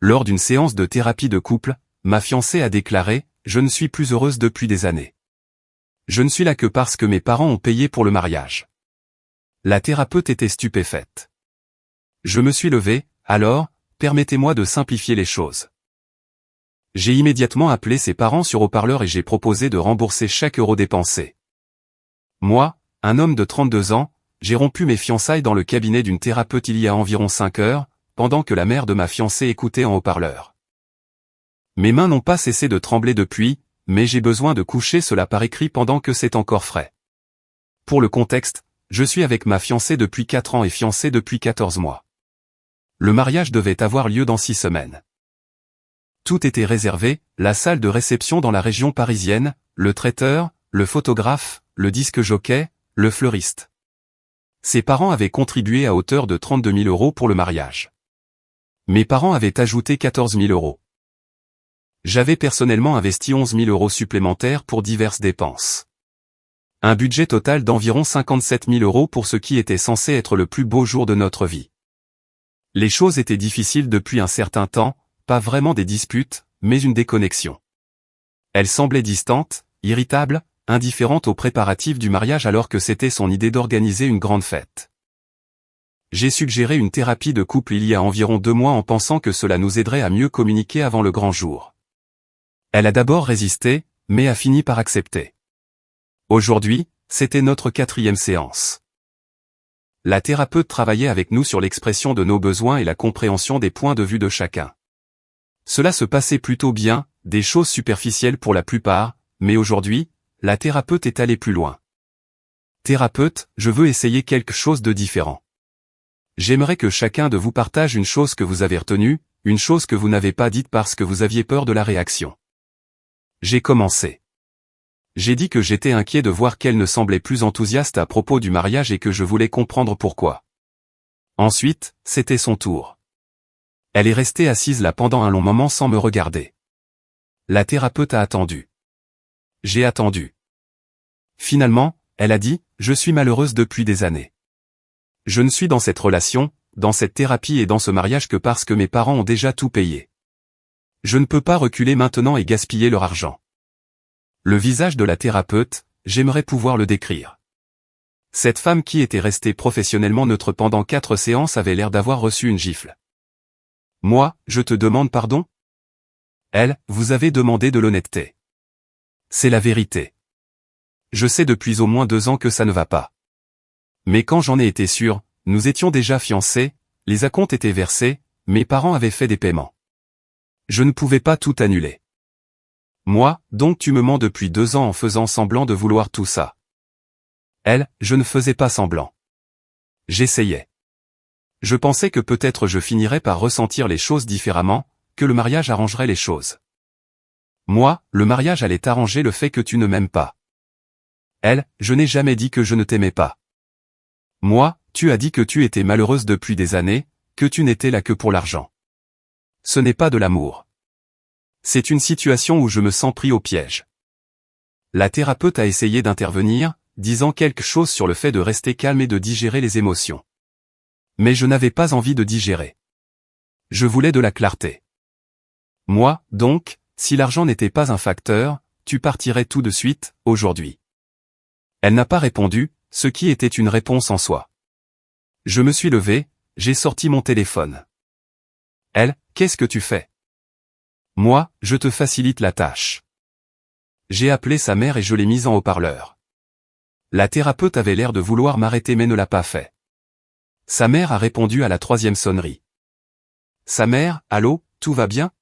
Lors d'une séance de thérapie de couple, ma fiancée a déclaré « Je ne suis plus heureuse depuis des années. Je ne suis là que parce que mes parents ont payé pour le mariage. » La thérapeute était stupéfaite. Je me suis levé, alors, permettez-moi de simplifier les choses. J'ai immédiatement appelé ses parents sur haut-parleur et j'ai proposé de rembourser chaque euro dépensé. Moi, un homme de 32 ans, j'ai rompu mes fiançailles dans le cabinet d'une thérapeute il y a environ 5 heures, pendant que la mère de ma fiancée écoutait en haut-parleur. Mes mains n'ont pas cessé de trembler depuis, mais j'ai besoin de coucher cela par écrit pendant que c'est encore frais. Pour le contexte, je suis avec ma fiancée depuis 4 ans et fiancé depuis 14 mois. Le mariage devait avoir lieu dans 6 semaines. Tout était réservé, la salle de réception dans la région parisienne, le traiteur, le photographe, le disque-jockey, le fleuriste. Ses parents avaient contribué à hauteur de 32 000 euros pour le mariage. Mes parents avaient ajouté 14 000 euros. J'avais personnellement investi 11 000 euros supplémentaires pour diverses dépenses. Un budget total d'environ 57 000 euros pour ce qui était censé être le plus beau jour de notre vie. Les choses étaient difficiles depuis un certain temps, pas vraiment des disputes, mais une déconnexion. Elle semblait distante, irritable, indifférente aux préparatifs du mariage alors que c'était son idée d'organiser une grande fête. J'ai suggéré une thérapie de couple il y a environ 2 mois en pensant que cela nous aiderait à mieux communiquer avant le grand jour. Elle a d'abord résisté, mais a fini par accepter. Aujourd'hui, c'était notre 4e séance. La thérapeute travaillait avec nous sur l'expression de nos besoins et la compréhension des points de vue de chacun. Cela se passait plutôt bien, des choses superficielles pour la plupart, mais aujourd'hui, la thérapeute est allée plus loin. Thérapeute, je veux essayer quelque chose de différent. J'aimerais que chacun de vous partage une chose que vous avez retenue, une chose que vous n'avez pas dite parce que vous aviez peur de la réaction. J'ai commencé. J'ai dit que j'étais inquiet de voir qu'elle ne semblait plus enthousiaste à propos du mariage et que je voulais comprendre pourquoi. Ensuite, c'était son tour. Elle est restée assise là pendant un long moment sans me regarder. La thérapeute a attendu. J'ai attendu. Finalement, elle a dit, « Je suis malheureuse depuis des années. Je ne suis dans cette relation, dans cette thérapie et dans ce mariage que parce que mes parents ont déjà tout payé. Je ne peux pas reculer maintenant et gaspiller leur argent. » Le visage de la thérapeute, j'aimerais pouvoir le décrire. Cette femme qui était restée professionnellement neutre pendant 4 séances avait l'air d'avoir reçu une gifle. Moi, je te demande pardon? Elle, vous avez demandé de l'honnêteté. C'est la vérité. Je sais depuis au moins 2 ans que ça ne va pas. Mais quand j'en ai été sûr, nous étions déjà fiancés, les acomptes étaient versés, mes parents avaient fait des paiements. Je ne pouvais pas tout annuler. Moi, donc tu me mens depuis 2 ans en faisant semblant de vouloir tout ça. Elle, je ne faisais pas semblant. J'essayais. Je pensais que peut-être je finirais par ressentir les choses différemment, que le mariage arrangerait les choses. Moi, le mariage allait arranger le fait que tu ne m'aimes pas. Elle, je n'ai jamais dit que je ne t'aimais pas. Moi, tu as dit que tu étais malheureuse depuis des années, que tu n'étais là que pour l'argent. Ce n'est pas de l'amour. C'est une situation où je me sens pris au piège. La thérapeute a essayé d'intervenir, disant quelque chose sur le fait de rester calme et de digérer les émotions. Mais je n'avais pas envie de digérer. Je voulais de la clarté. Moi, donc, si l'argent n'était pas un facteur, tu partirais tout de suite, aujourd'hui. Elle n'a pas répondu, ce qui était une réponse en soi. Je me suis levé, j'ai sorti mon téléphone. Elle, qu'est-ce que tu fais? Moi, je te facilite la tâche. J'ai appelé sa mère et je l'ai mise en haut-parleur. La thérapeute avait l'air de vouloir m'arrêter mais ne l'a pas fait. Sa mère a répondu à la 3e sonnerie. Sa mère, allô, tout va bien?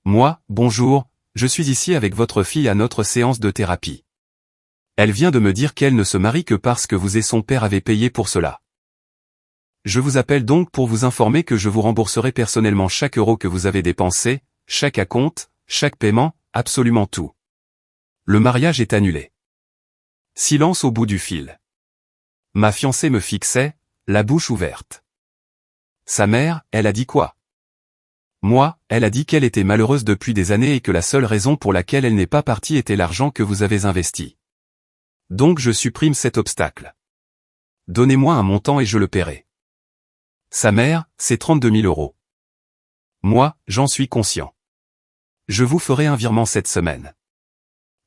Moi, bonjour, je suis ici avec votre fille à notre séance de thérapie. Elle vient de me dire qu'elle ne se marie que parce que vous et son père avaient payé pour cela. Je vous appelle donc pour vous informer que je vous rembourserai personnellement chaque euro que vous avez dépensé, chaque acompte, chaque paiement, absolument tout. Le mariage est annulé. Silence au bout du fil. Ma fiancée me fixait, la bouche ouverte. Sa mère, elle a dit quoi? Moi, elle a dit qu'elle était malheureuse depuis des années et que la seule raison pour laquelle elle n'est pas partie était l'argent que vous avez investi. Donc je supprime cet obstacle. Donnez-moi un montant et je le paierai. Sa mère, c'est 32 000 euros. Moi, j'en suis conscient. Je vous ferai un virement cette semaine.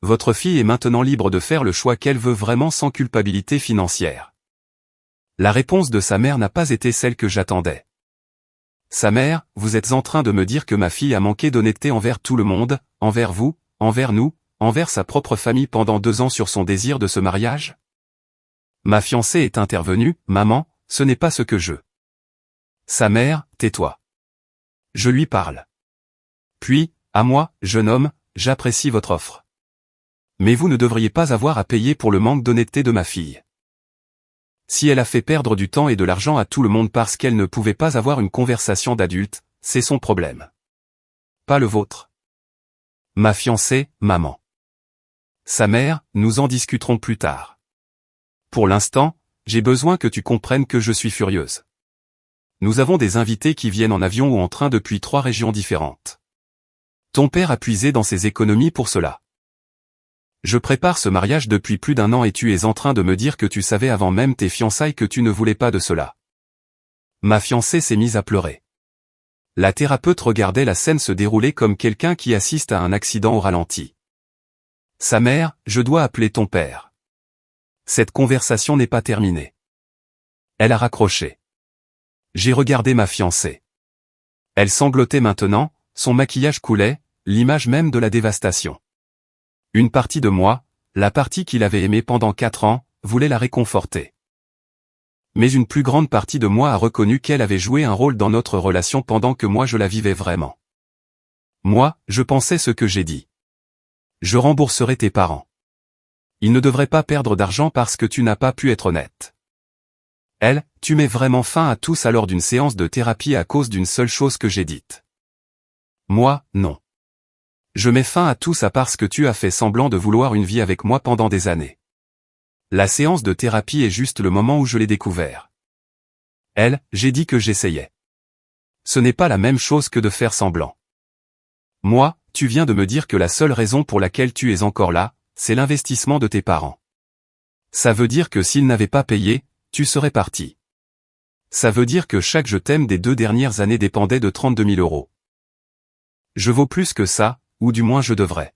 Votre fille est maintenant libre de faire le choix qu'elle veut vraiment sans culpabilité financière. La réponse de sa mère n'a pas été celle que j'attendais. Sa mère, vous êtes en train de me dire que ma fille a manqué d'honnêteté envers tout le monde, envers vous, envers nous, envers sa propre famille pendant 2 ans sur son désir de ce mariage? Ma fiancée est intervenue, maman, ce n'est pas ce que je. Sa mère, tais-toi. Je lui parle. Puis, à moi, jeune homme, j'apprécie votre offre. Mais vous ne devriez pas avoir à payer pour le manque d'honnêteté de ma fille. Si elle a fait perdre du temps et de l'argent à tout le monde parce qu'elle ne pouvait pas avoir une conversation d'adulte, c'est son problème. Pas le vôtre. Ma fiancée, maman. Sa mère, nous en discuterons plus tard. Pour l'instant, j'ai besoin que tu comprennes que je suis furieuse. Nous avons des invités qui viennent en avion ou en train depuis 3 régions différentes. Ton père a puisé dans ses économies pour cela. Je prépare ce mariage depuis plus d'1 an et tu es en train de me dire que tu savais avant même tes fiançailles que tu ne voulais pas de cela. Ma fiancée s'est mise à pleurer. La thérapeute regardait la scène se dérouler comme quelqu'un qui assiste à un accident au ralenti. Sa mère, je dois appeler ton père. Cette conversation n'est pas terminée. Elle a raccroché. J'ai regardé ma fiancée. Elle sanglotait maintenant, son maquillage coulait, l'image même de la dévastation. Une partie de moi, la partie qu'il avait aimée pendant 4 ans, voulait la réconforter. Mais une plus grande partie de moi a reconnu qu'elle avait joué un rôle dans notre relation pendant que moi je la vivais vraiment. Moi, je pensais ce que j'ai dit. Je rembourserai tes parents. Ils ne devraient pas perdre d'argent parce que tu n'as pas pu être honnête. Elle, tu mets vraiment fin à tout ça lors d'une séance de thérapie à cause d'une seule chose que j'ai dite. Moi, non. Je mets fin à tout ça parce que tu as fait semblant de vouloir une vie avec moi pendant des années. La séance de thérapie est juste le moment où je l'ai découvert. Elle, j'ai dit que j'essayais. Ce n'est pas la même chose que de faire semblant. Moi, tu viens de me dire que la seule raison pour laquelle tu es encore là, c'est l'investissement de tes parents. Ça veut dire que s'ils n'avaient pas payé, tu serais parti. Ça veut dire que chaque je t'aime des 2 dernières années dépendait de 32 000 €. Je vaux plus que ça, ou du moins je devrais.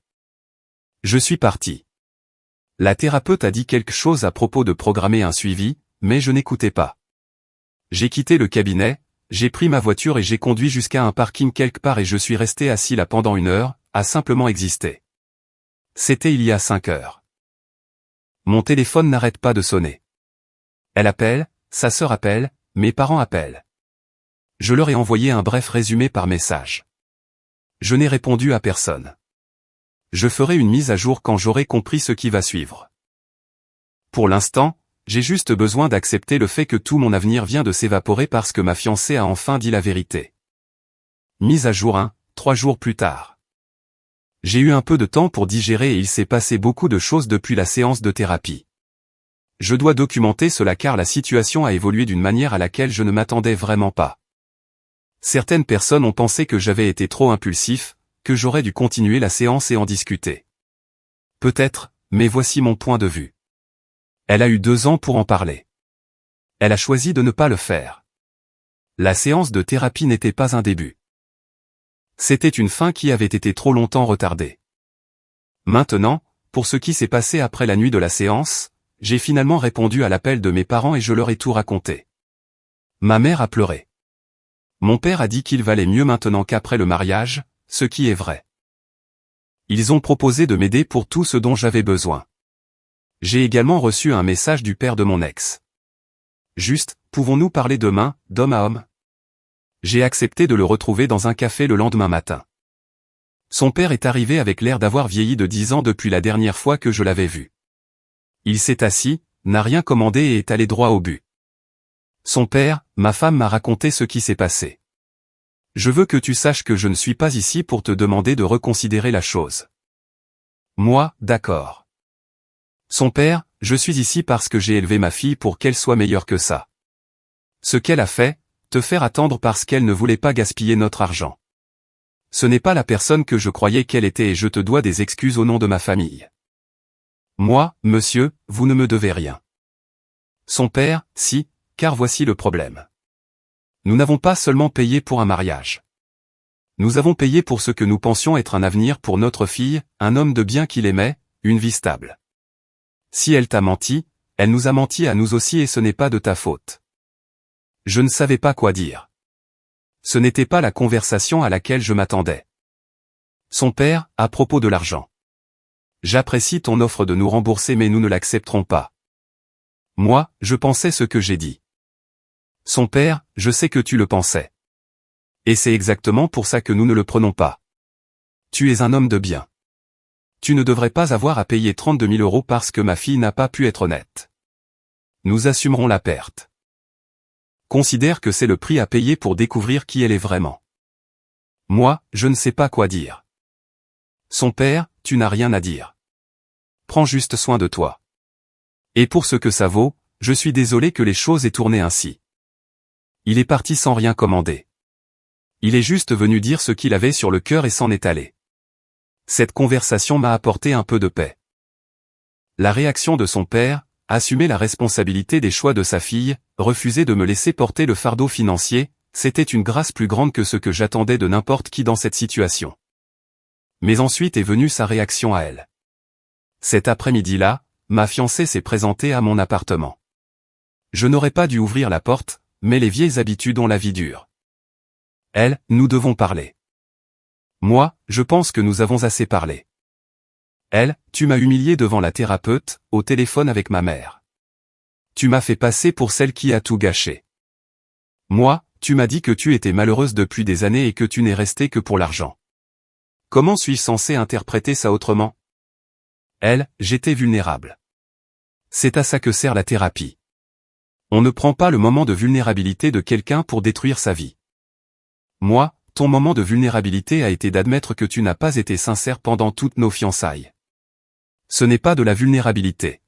Je suis parti. La thérapeute a dit quelque chose à propos de programmer un suivi, mais je n'écoutais pas. J'ai quitté le cabinet, j'ai pris ma voiture et j'ai conduit jusqu'à un parking quelque part et je suis resté assis là pendant 1 heure, à simplement exister. C'était il y a 5 heures. Mon téléphone n'arrête pas de sonner. Elle appelle, sa sœur appelle, mes parents appellent. Je leur ai envoyé un bref résumé par message. Je n'ai répondu à personne. Je ferai une mise à jour quand j'aurai compris ce qui va suivre. Pour l'instant, j'ai juste besoin d'accepter le fait que tout mon avenir vient de s'évaporer parce que ma fiancée a enfin dit la vérité. Mise à jour 1, 3 jours plus tard. J'ai eu un peu de temps pour digérer et il s'est passé beaucoup de choses depuis la séance de thérapie. Je dois documenter cela car la situation a évolué d'une manière à laquelle je ne m'attendais vraiment pas. Certaines personnes ont pensé que j'avais été trop impulsif, que j'aurais dû continuer la séance et en discuter. Peut-être, mais voici mon point de vue. Elle a eu 2 ans pour en parler. Elle a choisi de ne pas le faire. La séance de thérapie n'était pas un début. C'était une fin qui avait été trop longtemps retardée. Maintenant, pour ce qui s'est passé après la nuit de la séance, j'ai finalement répondu à l'appel de mes parents et je leur ai tout raconté. Ma mère a pleuré. Mon père a dit qu'il valait mieux maintenant qu'après le mariage, ce qui est vrai. Ils ont proposé de m'aider pour tout ce dont j'avais besoin. J'ai également reçu un message du père de mon ex. Juste, pouvons-nous parler demain, d'homme à homme? J'ai accepté de le retrouver dans un café le lendemain matin. Son père est arrivé avec l'air d'avoir vieilli de 10 ans depuis la dernière fois que je l'avais vu. Il s'est assis, n'a rien commandé et est allé droit au but. Son père, ma femme m'a raconté ce qui s'est passé. Je veux que tu saches que je ne suis pas ici pour te demander de reconsidérer la chose. Moi, d'accord. Son père, je suis ici parce que j'ai élevé ma fille pour qu'elle soit meilleure que ça. Ce qu'elle a fait, te faire attendre parce qu'elle ne voulait pas gaspiller notre argent. Ce n'est pas la personne que je croyais qu'elle était et je te dois des excuses au nom de ma famille. Moi, monsieur, vous ne me devez rien. Son père, si, car voici le problème. Nous n'avons pas seulement payé pour un mariage. Nous avons payé pour ce que nous pensions être un avenir pour notre fille, un homme de bien qu'il aimait, une vie stable. Si elle t'a menti, elle nous a menti à nous aussi et ce n'est pas de ta faute. Je ne savais pas quoi dire. Ce n'était pas la conversation à laquelle je m'attendais. Son père, à propos de l'argent. J'apprécie ton offre de nous rembourser mais nous ne l'accepterons pas. Moi, je pensais ce que j'ai dit. Son père, je sais que tu le pensais. Et c'est exactement pour ça que nous ne le prenons pas. Tu es un homme de bien. Tu ne devrais pas avoir à payer 32 000 € parce que ma fille n'a pas pu être honnête. Nous assumerons la perte. Considère que c'est le prix à payer pour découvrir qui elle est vraiment. Moi, je ne sais pas quoi dire. Son père, tu n'as rien à dire. Prends juste soin de toi. Et pour ce que ça vaut, je suis désolé que les choses aient tourné ainsi. Il est parti sans rien commander. Il est juste venu dire ce qu'il avait sur le cœur et s'en est allé. Cette conversation m'a apporté un peu de paix. La réaction de son père, assumer la responsabilité des choix de sa fille, refuser de me laisser porter le fardeau financier, c'était une grâce plus grande que ce que j'attendais de n'importe qui dans cette situation. Mais ensuite est venue sa réaction à elle. Cet après-midi-là, ma fiancée s'est présentée à mon appartement. Je n'aurais pas dû ouvrir la porte, mais les vieilles habitudes ont la vie dure. Elle, nous devons parler. Moi, je pense que nous avons assez parlé. Elle, tu m'as humilié devant la thérapeute, au téléphone avec ma mère. Tu m'as fait passer pour celle qui a tout gâché. Moi, tu m'as dit que tu étais malheureuse depuis des années et que tu n'es restée que pour l'argent. Comment suis-je censé interpréter ça autrement? Elle, j'étais vulnérable. C'est à ça que sert la thérapie. On ne prend pas le moment de vulnérabilité de quelqu'un pour détruire sa vie. Moi, ton moment de vulnérabilité a été d'admettre que tu n'as pas été sincère pendant toutes nos fiançailles. Ce n'est pas de la vulnérabilité.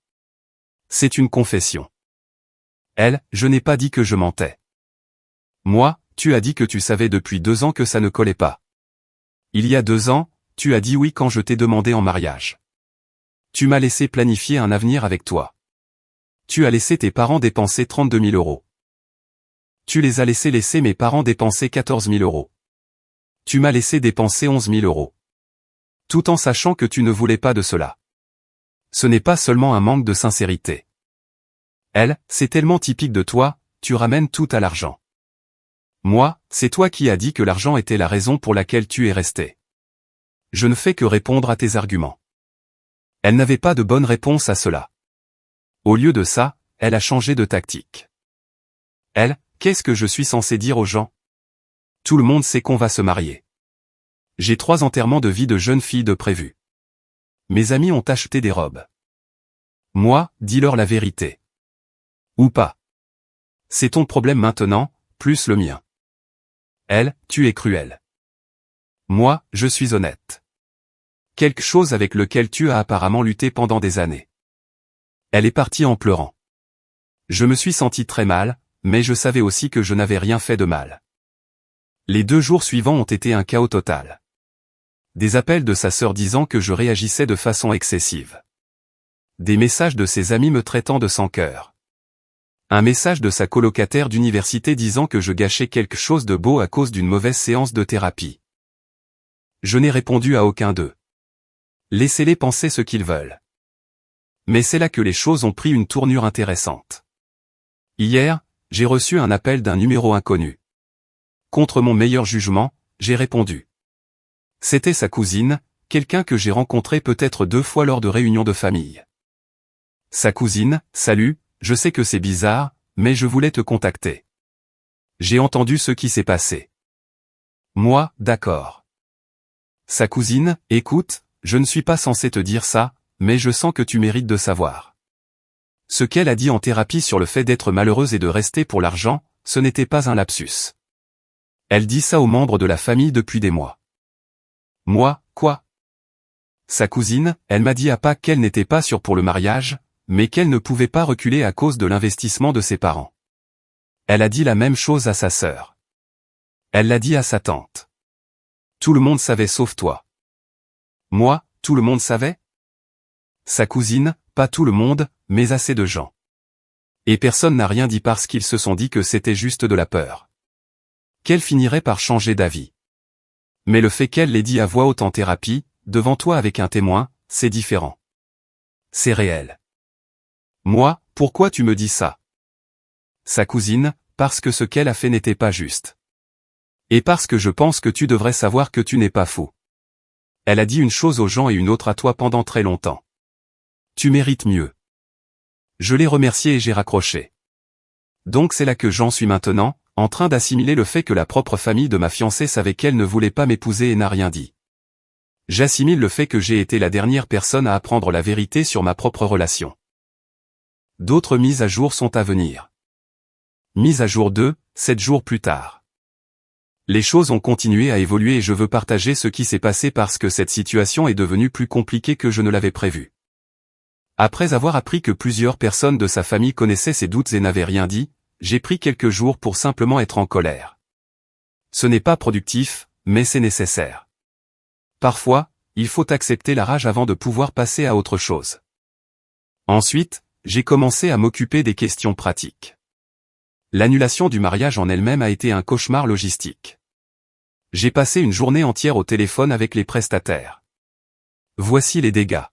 C'est une confession. Elle, je n'ai pas dit que je mentais. Moi, tu as dit que tu savais depuis 2 ans que ça ne collait pas. Il y a 2 ans, tu as dit oui quand je t'ai demandé en mariage. Tu m'as laissé planifier un avenir avec toi. Tu as laissé tes parents dépenser 32 000 €. Tu les as laissé mes parents dépenser 14 000 €. Tu m'as laissé dépenser 11 000 €. Tout en sachant que tu ne voulais pas de cela. Ce n'est pas seulement un manque de sincérité. Elle, c'est tellement typique de toi, tu ramènes tout à l'argent. Moi, c'est toi qui as dit que l'argent était la raison pour laquelle tu es resté. Je ne fais que répondre à tes arguments. Elle n'avait pas de bonne réponse à cela. Au lieu de ça, elle a changé de tactique. Elle, qu'est-ce que je suis censé dire aux gens? Tout le monde sait qu'on va se marier. J'ai 3 enterrements de vie de jeunes filles de prévus. Mes amis ont acheté des robes. Moi, dis-leur la vérité. Ou pas. C'est ton problème maintenant, plus le mien. Elle, tu es cruelle. Moi, je suis honnête. Quelque chose avec lequel tu as apparemment lutté pendant des années. Elle est partie en pleurant. Je me suis senti très mal, mais je savais aussi que je n'avais rien fait de mal. Les 2 jours suivants ont été un chaos total. Des appels de sa sœur disant que je réagissais de façon excessive. Des messages de ses amis me traitant de sans-cœur. Un message de sa colocataire d'université disant que je gâchais quelque chose de beau à cause d'une mauvaise séance de thérapie. Je n'ai répondu à aucun d'eux. Laissez-les penser ce qu'ils veulent. Mais c'est là que les choses ont pris une tournure intéressante. Hier, j'ai reçu un appel d'un numéro inconnu. Contre mon meilleur jugement, j'ai répondu. C'était sa cousine, quelqu'un que j'ai rencontré peut-être 2 fois lors de réunions de famille. Sa cousine, salut, je sais que c'est bizarre, mais je voulais te contacter. J'ai entendu ce qui s'est passé. Moi, d'accord. Sa cousine, écoute, je ne suis pas censé te dire ça, mais je sens que tu mérites de savoir. Ce qu'elle a dit en thérapie sur le fait d'être malheureuse et de rester pour l'argent, ce n'était pas un lapsus. Elle dit ça aux membres de la famille depuis des mois. Moi, quoi? Sa cousine, elle m'a dit à Pâques qu'elle n'était pas sûre pour le mariage, mais qu'elle ne pouvait pas reculer à cause de l'investissement de ses parents. Elle a dit la même chose à sa sœur. Elle l'a dit à sa tante. Tout le monde savait sauf toi. Moi, tout le monde savait? Sa cousine, pas tout le monde, mais assez de gens. Et personne n'a rien dit parce qu'ils se sont dit que c'était juste de la peur. Qu'elle finirait par changer d'avis. Mais le fait qu'elle l'ait dit à voix haute en thérapie, devant toi avec un témoin, c'est différent. C'est réel. Moi, pourquoi tu me dis ça? Sa cousine, parce que ce qu'elle a fait n'était pas juste. Et parce que je pense que tu devrais savoir que tu n'es pas fou. Elle a dit une chose aux gens et une autre à toi pendant très longtemps. Tu mérites mieux. Je l'ai remercié et j'ai raccroché. Donc c'est là que j'en suis maintenant, en train d'assimiler le fait que la propre famille de ma fiancée savait qu'elle ne voulait pas m'épouser et n'a rien dit. J'assimile le fait que j'ai été la dernière personne à apprendre la vérité sur ma propre relation. D'autres mises à jour sont à venir. Mise à jour 2, 7 jours plus tard. Les choses ont continué à évoluer et je veux partager ce qui s'est passé parce que cette situation est devenue plus compliquée que je ne l'avais prévu. Après avoir appris que plusieurs personnes de sa famille connaissaient ses doutes et n'avaient rien dit, j'ai pris quelques jours pour simplement être en colère. Ce n'est pas productif, mais c'est nécessaire. Parfois, il faut accepter la rage avant de pouvoir passer à autre chose. Ensuite, j'ai commencé à m'occuper des questions pratiques. L'annulation du mariage en elle-même a été un cauchemar logistique. J'ai passé une journée entière au téléphone avec les prestataires. Voici les dégâts.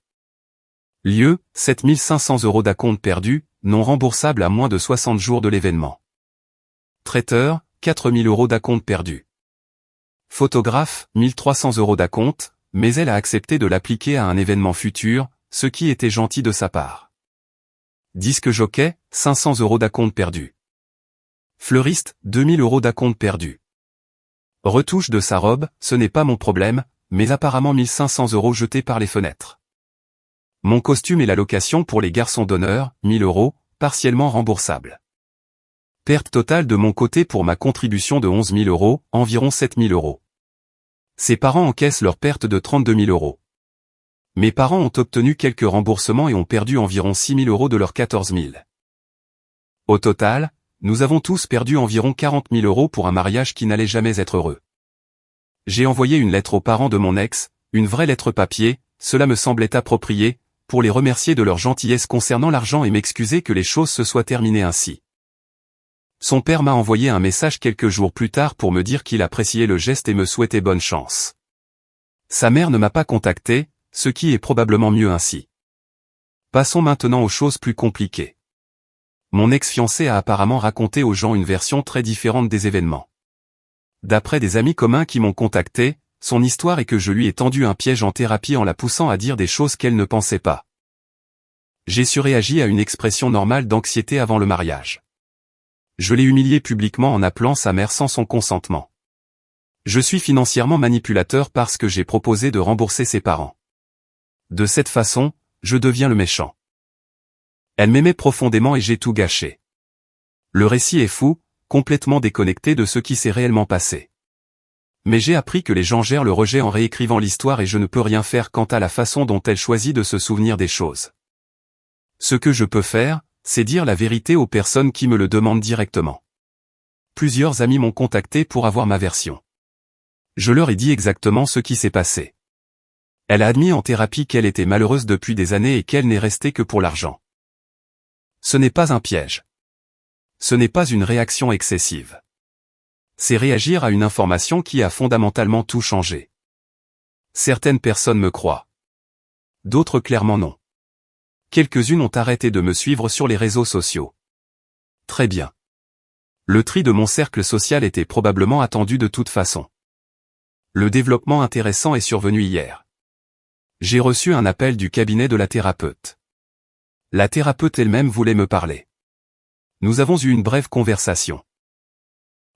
Lieu, 7 500 € d'acompte perdu, non remboursable à moins de 60 jours de l'événement. Traiteur, 4 000 € d'acompte perdu. Photographe, 1 300 € d'acompte, mais elle a accepté de l'appliquer à un événement futur, ce qui était gentil de sa part. Disque jockey, 500 € d'acompte perdu. Fleuriste, 2 000 € d'acompte perdu. Retouche de sa robe, ce n'est pas mon problème, mais apparemment 1 500 € jetés par les fenêtres. Mon costume et la location pour les garçons d'honneur, 1 000 €, partiellement remboursables. Perte totale de mon côté pour ma contribution de 11 000 €, environ 7 000 €. Ses parents encaissent leur perte de 32 000 €. Mes parents ont obtenu quelques remboursements et ont perdu environ 6 000 € de leurs 14 000. Au total, nous avons tous perdu environ 40 000 € pour un mariage qui n'allait jamais être heureux. J'ai envoyé une lettre aux parents de mon ex, une vraie lettre papier, cela me semblait approprié, pour les remercier de leur gentillesse concernant l'argent et m'excuser que les choses se soient terminées ainsi. Son père m'a envoyé un message quelques jours plus tard pour me dire qu'il appréciait le geste et me souhaitait bonne chance. Sa mère ne m'a pas contacté, ce qui est probablement mieux ainsi. Passons maintenant aux choses plus compliquées. Mon ex-fiancé a apparemment raconté aux gens une version très différente des événements. D'après des amis communs qui m'ont contacté, son histoire est que je lui ai tendu un piège en thérapie en la poussant à dire des choses qu'elle ne pensait pas. J'ai surréagi à une expression normale d'anxiété avant le mariage. Je l'ai humilié publiquement en appelant sa mère sans son consentement. Je suis financièrement manipulateur parce que j'ai proposé de rembourser ses parents. De cette façon, je deviens le méchant. Elle m'aimait profondément et j'ai tout gâché. Le récit est fou, complètement déconnecté de ce qui s'est réellement passé. Mais j'ai appris que les gens gèrent le rejet en réécrivant l'histoire et je ne peux rien faire quant à la façon dont elle choisit de se souvenir des choses. Ce que je peux faire, c'est dire la vérité aux personnes qui me le demandent directement. Plusieurs amis m'ont contacté pour avoir ma version. Je leur ai dit exactement ce qui s'est passé. Elle a admis en thérapie qu'elle était malheureuse depuis des années et qu'elle n'est restée que pour l'argent. Ce n'est pas un piège. Ce n'est pas une réaction excessive. C'est réagir à une information qui a fondamentalement tout changé. Certaines personnes me croient. D'autres clairement non. Quelques-unes ont arrêté de me suivre sur les réseaux sociaux. Très bien. Le tri de mon cercle social était probablement attendu de toute façon. Le développement intéressant est survenu hier. J'ai reçu un appel du cabinet de la thérapeute. La thérapeute elle-même voulait me parler. Nous avons eu une brève conversation.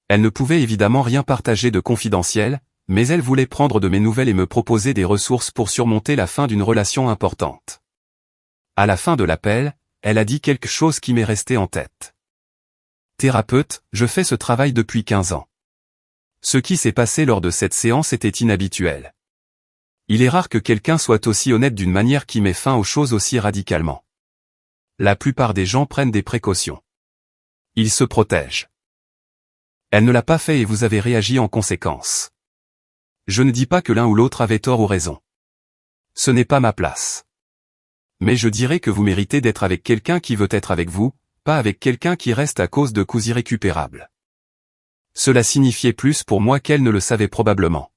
Elle ne pouvait évidemment rien partager de confidentiel, mais elle voulait prendre de mes nouvelles et me proposer des ressources pour surmonter la fin d'une relation importante. À la fin de l'appel, elle a dit quelque chose qui m'est resté en tête. Thérapeute, je fais ce travail depuis 15 ans. Ce qui s'est passé lors de cette séance était inhabituel. Il est rare que quelqu'un soit aussi honnête d'une manière qui met fin aux choses aussi radicalement. La plupart des gens prennent des précautions. Ils se protègent. Elle ne l'a pas fait et vous avez réagi en conséquence. Je ne dis pas que l'un ou l'autre avait tort ou raison. Ce n'est pas ma place. Mais je dirais que vous méritez d'être avec quelqu'un qui veut être avec vous, pas avec quelqu'un qui reste à cause de coups irrécupérables. Cela signifiait plus pour moi qu'elle ne le savait probablement.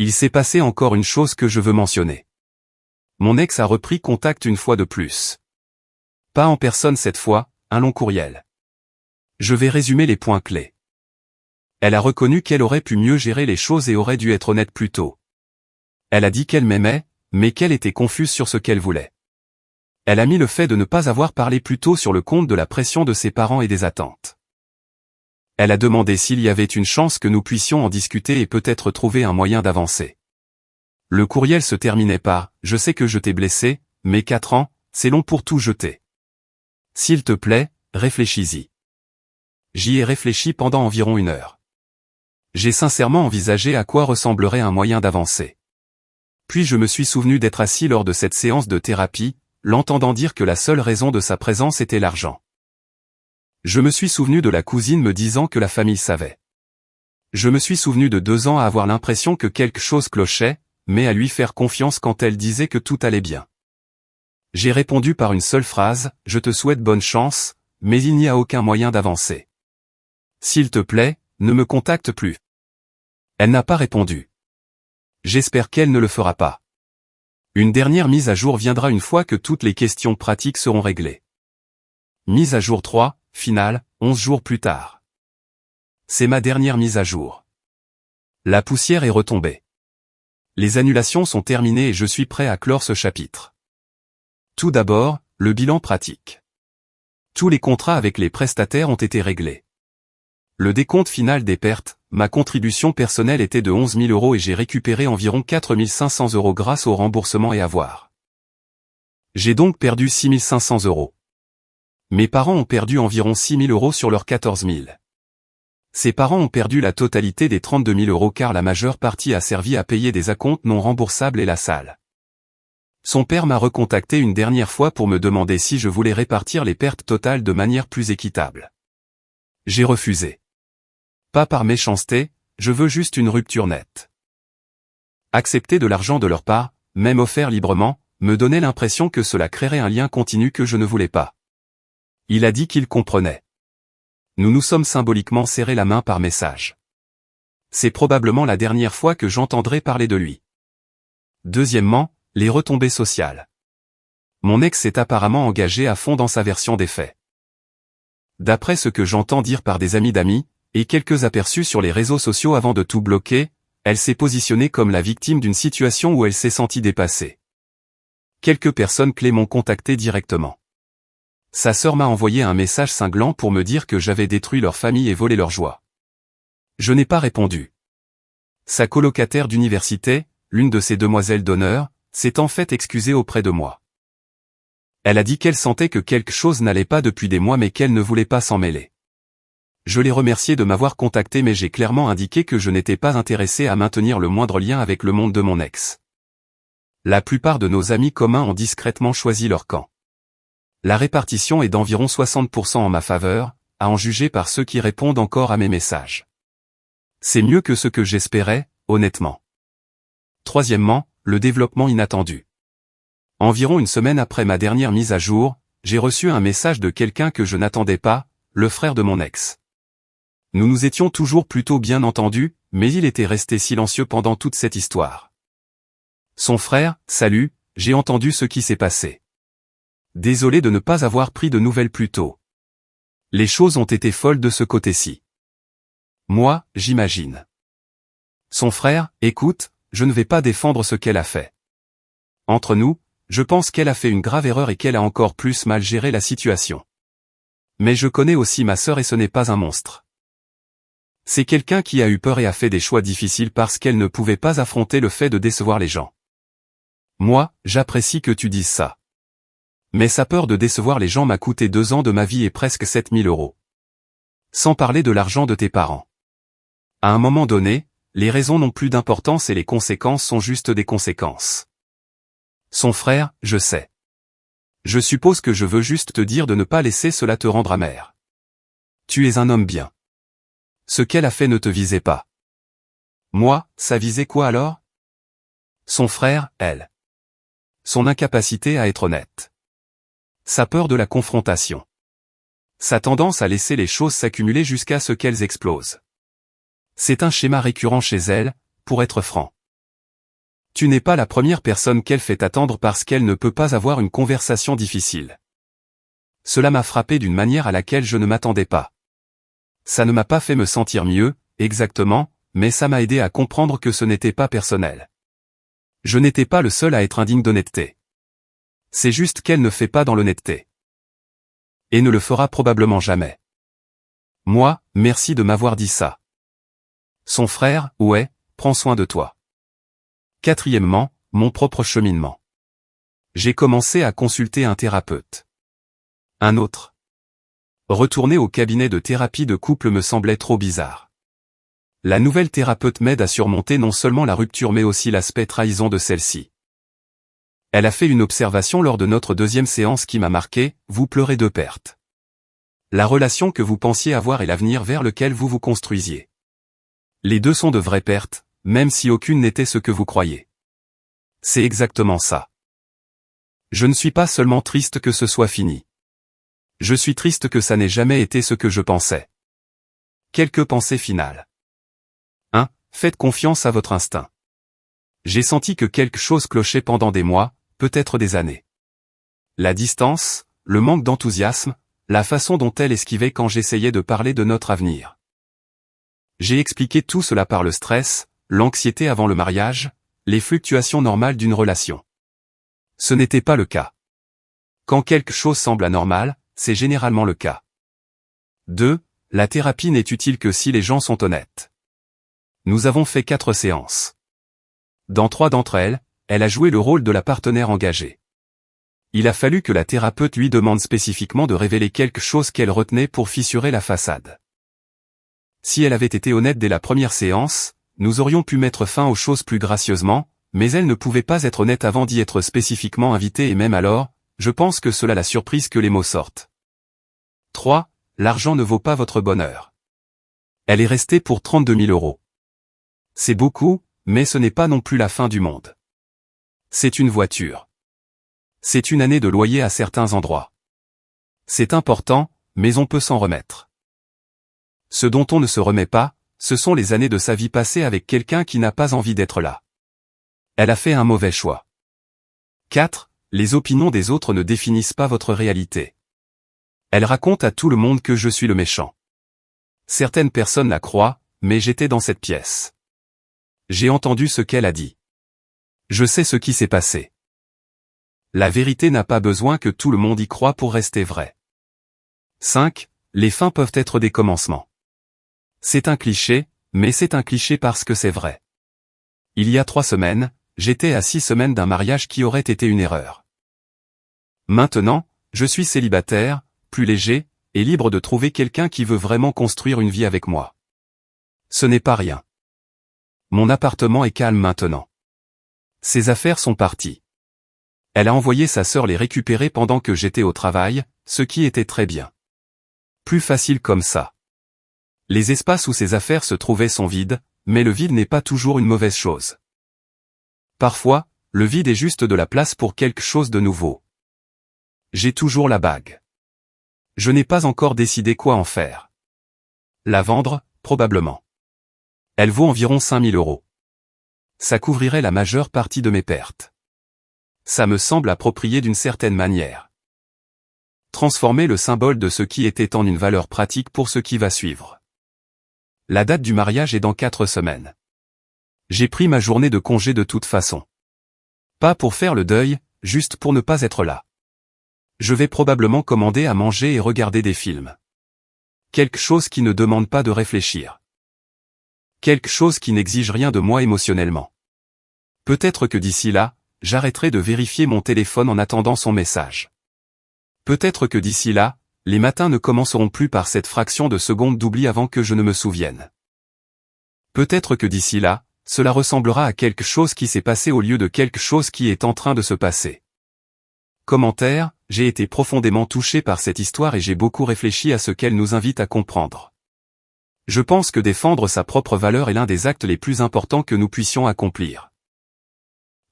Il s'est passé encore une chose que je veux mentionner. Mon ex a repris contact une fois de plus. Pas en personne cette fois, un long courriel. Je vais résumer les points clés. Elle a reconnu qu'elle aurait pu mieux gérer les choses et aurait dû être honnête plus tôt. Elle a dit qu'elle m'aimait, mais qu'elle était confuse sur ce qu'elle voulait. Elle a mis le fait de ne pas avoir parlé plus tôt sur le compte de la pression de ses parents et des attentes. Elle a demandé s'il y avait une chance que nous puissions en discuter et peut-être trouver un moyen d'avancer. Le courriel se terminait par « Je sais que je t'ai blessé, mais 4 ans, c'est long pour tout jeter. S'il te plaît, réfléchis-y. » J'y ai réfléchi pendant environ 1 heure. J'ai sincèrement envisagé à quoi ressemblerait un moyen d'avancer. Puis je me suis souvenu d'être assis lors de cette séance de thérapie, l'entendant dire que la seule raison de sa présence était l'argent. Je me suis souvenu de la cousine me disant que la famille savait. Je me suis souvenu de 2 ans à avoir l'impression que quelque chose clochait, mais à lui faire confiance quand elle disait que tout allait bien. J'ai répondu par une seule phrase, « Je te souhaite bonne chance, mais il n'y a aucun moyen d'avancer. S'il te plaît, ne me contacte plus. » Elle n'a pas répondu. J'espère qu'elle ne le fera pas. Une dernière mise à jour viendra une fois que toutes les questions pratiques seront réglées. Mise à jour 3, finale, 11 jours plus tard. C'est ma dernière mise à jour. La poussière est retombée. Les annulations sont terminées et je suis prêt à clore ce chapitre. Tout d'abord, le bilan pratique. Tous les contrats avec les prestataires ont été réglés. Le décompte final des pertes, ma contribution personnelle était de 11 000 € et j'ai récupéré environ 4 500 € grâce au remboursement et avoirs. J'ai donc perdu 6 500 €. Mes parents ont perdu environ 6 000 € sur leurs 14 000. Ses parents ont perdu la totalité des 32 000 € car la majeure partie a servi à payer des acomptes non remboursables et la salle. Son père m'a recontacté une dernière fois pour me demander si je voulais répartir les pertes totales de manière plus équitable. J'ai refusé. Pas par méchanceté, je veux juste une rupture nette. Accepter de l'argent de leur part, même offert librement, me donnait l'impression que cela créerait un lien continu que je ne voulais pas. Il a dit qu'il comprenait. Nous nous sommes symboliquement serrés la main par message. C'est probablement la dernière fois que j'entendrai parler de lui. Deuxièmement, les retombées sociales. Mon ex s'est apparemment engagé à fond dans sa version des faits. D'après ce que j'entends dire par des amis d'amis, et quelques aperçus sur les réseaux sociaux avant de tout bloquer, elle s'est positionnée comme la victime d'une situation où elle s'est sentie dépassée. Quelques personnes clés m'ont contacté directement. Sa sœur m'a envoyé un message cinglant pour me dire que j'avais détruit leur famille et volé leur joie. Je n'ai pas répondu. Sa colocataire d'université, l'une de ses demoiselles d'honneur, s'est en fait excusée auprès de moi. Elle a dit qu'elle sentait que quelque chose n'allait pas depuis des mois mais qu'elle ne voulait pas s'en mêler. Je l'ai remercié de m'avoir contacté mais j'ai clairement indiqué que je n'étais pas intéressé à maintenir le moindre lien avec le monde de mon ex. La plupart de nos amis communs ont discrètement choisi leur camp. La répartition est d'environ 60% en ma faveur, à en juger par ceux qui répondent encore à mes messages. C'est mieux que ce que j'espérais, honnêtement. Troisièmement, le développement inattendu. Environ 1 semaine après ma dernière mise à jour, j'ai reçu un message de quelqu'un que je n'attendais pas, le frère de mon ex. Nous nous étions toujours plutôt bien entendus, mais il était resté silencieux pendant toute cette histoire. Son frère, « Salut, j'ai entendu ce qui s'est passé. Désolé de ne pas avoir pris de nouvelles plus tôt. Les choses ont été folles de ce côté-ci. Moi, j'imagine. » Son frère, « Écoute, je ne vais pas défendre ce qu'elle a fait. Entre nous, je pense qu'elle a fait une grave erreur et qu'elle a encore plus mal géré la situation. Mais je connais aussi ma sœur et ce n'est pas un monstre. C'est quelqu'un qui a eu peur et a fait des choix difficiles parce qu'elle ne pouvait pas affronter le fait de décevoir les gens. Moi, j'apprécie que tu dises ça. Mais sa peur de décevoir les gens m'a coûté 2 ans de ma vie et presque 7 000 €. Sans parler de l'argent de tes parents. À un moment donné, les raisons n'ont plus d'importance et les conséquences sont juste des conséquences. Son frère, je sais. Je suppose que je veux juste te dire de ne pas laisser cela te rendre amer. Tu es un homme bien. Ce qu'elle a fait ne te visait pas. Moi, ça visait quoi alors? Son frère, elle. Son incapacité à être honnête. Sa peur de la confrontation. Sa tendance à laisser les choses s'accumuler jusqu'à ce qu'elles explosent. C'est un schéma récurrent chez elle, pour être franc. Tu n'es pas la première personne qu'elle fait attendre parce qu'elle ne peut pas avoir une conversation difficile. Cela m'a frappé d'une manière à laquelle je ne m'attendais pas. Ça ne m'a pas fait me sentir mieux, exactement, mais ça m'a aidé à comprendre que ce n'était pas personnel. Je n'étais pas le seul à être indigne d'honnêteté. C'est juste qu'elle ne fait pas dans l'honnêteté. Et ne le fera probablement jamais. Moi, merci de m'avoir dit ça. Son frère, ouais, prends soin de toi. Quatrièmement, mon propre cheminement. J'ai commencé à consulter un thérapeute. Un autre. Retourner au cabinet de thérapie de couple me semblait trop bizarre. La nouvelle thérapeute m'aide à surmonter non seulement la rupture mais aussi l'aspect trahison de celle-ci. Elle a fait une observation lors de notre deuxième séance qui m'a marqué, vous pleurez de perte. La relation que vous pensiez avoir et l'avenir vers lequel vous vous construisiez. Les deux sont de vraies pertes, même si aucune n'était ce que vous croyez. C'est exactement ça. Je ne suis pas seulement triste que ce soit fini. Je suis triste que ça n'ait jamais été ce que je pensais. Quelques pensées finales. 1. Faites confiance à votre instinct. J'ai senti que quelque chose clochait pendant des mois, peut-être des années. La distance, le manque d'enthousiasme, la façon dont elle esquivait quand j'essayais de parler de notre avenir. J'ai expliqué tout cela par le stress, l'anxiété avant le mariage, les fluctuations normales d'une relation. Ce n'était pas le cas. Quand quelque chose semble anormal, c'est généralement le cas. 2. La thérapie n'est utile que si les gens sont honnêtes. Nous avons fait 4 séances. Dans 3 d'entre elles, elle a joué le rôle de la partenaire engagée. Il a fallu que la thérapeute lui demande spécifiquement de révéler quelque chose qu'elle retenait pour fissurer la façade. Si elle avait été honnête dès la première séance, nous aurions pu mettre fin aux choses plus gracieusement, mais elle ne pouvait pas être honnête avant d'y être spécifiquement invitée et même alors, je pense que cela l'a surprise que les mots sortent. 3. L'argent ne vaut pas votre bonheur. Elle est restée pour 32 000 €. C'est beaucoup, mais ce n'est pas non plus la fin du monde. C'est une voiture. C'est une année de loyer à certains endroits. C'est important, mais on peut s'en remettre. Ce dont on ne se remet pas, ce sont les années de sa vie passée avec quelqu'un qui n'a pas envie d'être là. Elle a fait un mauvais choix. 4. Les opinions des autres ne définissent pas votre réalité. Elle raconte à tout le monde que je suis le méchant. Certaines personnes la croient, mais j'étais dans cette pièce. J'ai entendu ce qu'elle a dit. Je sais ce qui s'est passé. La vérité n'a pas besoin que tout le monde y croie pour rester vraie. 5. Les fins peuvent être des commencements. C'est un cliché, mais c'est un cliché parce que c'est vrai. Il y a 3 semaines, j'étais à 6 semaines d'un mariage qui aurait été une erreur. Maintenant, je suis célibataire, plus léger, et libre de trouver quelqu'un qui veut vraiment construire une vie avec moi. Ce n'est pas rien. Mon appartement est calme maintenant. Ses affaires sont parties. Elle a envoyé sa sœur les récupérer pendant que j'étais au travail, ce qui était très bien. Plus facile comme ça. Les espaces où ses affaires se trouvaient sont vides, mais le vide n'est pas toujours une mauvaise chose. Parfois, le vide est juste de la place pour quelque chose de nouveau. J'ai toujours la bague. Je n'ai pas encore décidé quoi en faire. La vendre, probablement. Elle vaut environ 5 000 €. Ça couvrirait la majeure partie de mes pertes. Ça me semble approprié d'une certaine manière. Transformer le symbole de ce qui était en une valeur pratique pour ce qui va suivre. La date du mariage est dans 4 semaines. J'ai pris ma journée de congé de toute façon. Pas pour faire le deuil, juste pour ne pas être là. Je vais probablement commander à manger et regarder des films. Quelque chose qui ne demande pas de réfléchir. Quelque chose qui n'exige rien de moi émotionnellement. Peut-être que d'ici là, j'arrêterai de vérifier mon téléphone en attendant son message. Peut-être que d'ici là, les matins ne commenceront plus par cette fraction de seconde d'oubli avant que je ne me souvienne. Peut-être que d'ici là, cela ressemblera à quelque chose qui s'est passé au lieu de quelque chose qui est en train de se passer. Commentaire, j'ai été profondément touché par cette histoire et j'ai beaucoup réfléchi à ce qu'elle nous invite à comprendre. Je pense que défendre sa propre valeur est l'un des actes les plus importants que nous puissions accomplir.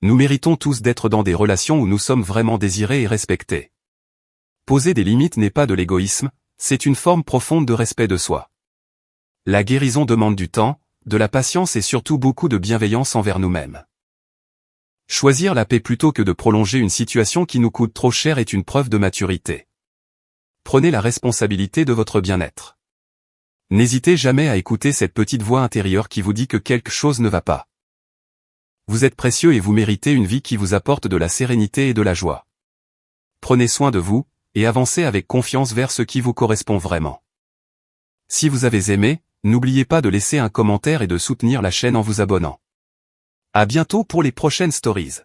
Nous méritons tous d'être dans des relations où nous sommes vraiment désirés et respectés. Poser des limites n'est pas de l'égoïsme, c'est une forme profonde de respect de soi. La guérison demande du temps, de la patience et surtout beaucoup de bienveillance envers nous-mêmes. Choisir la paix plutôt que de prolonger une situation qui nous coûte trop cher est une preuve de maturité. Prenez la responsabilité de votre bien-être. N'hésitez jamais à écouter cette petite voix intérieure qui vous dit que quelque chose ne va pas. Vous êtes précieux et vous méritez une vie qui vous apporte de la sérénité et de la joie. Prenez soin de vous, et avancez avec confiance vers ce qui vous correspond vraiment. Si vous avez aimé, n'oubliez pas de laisser un commentaire et de soutenir la chaîne en vous abonnant. À bientôt pour les prochaines stories.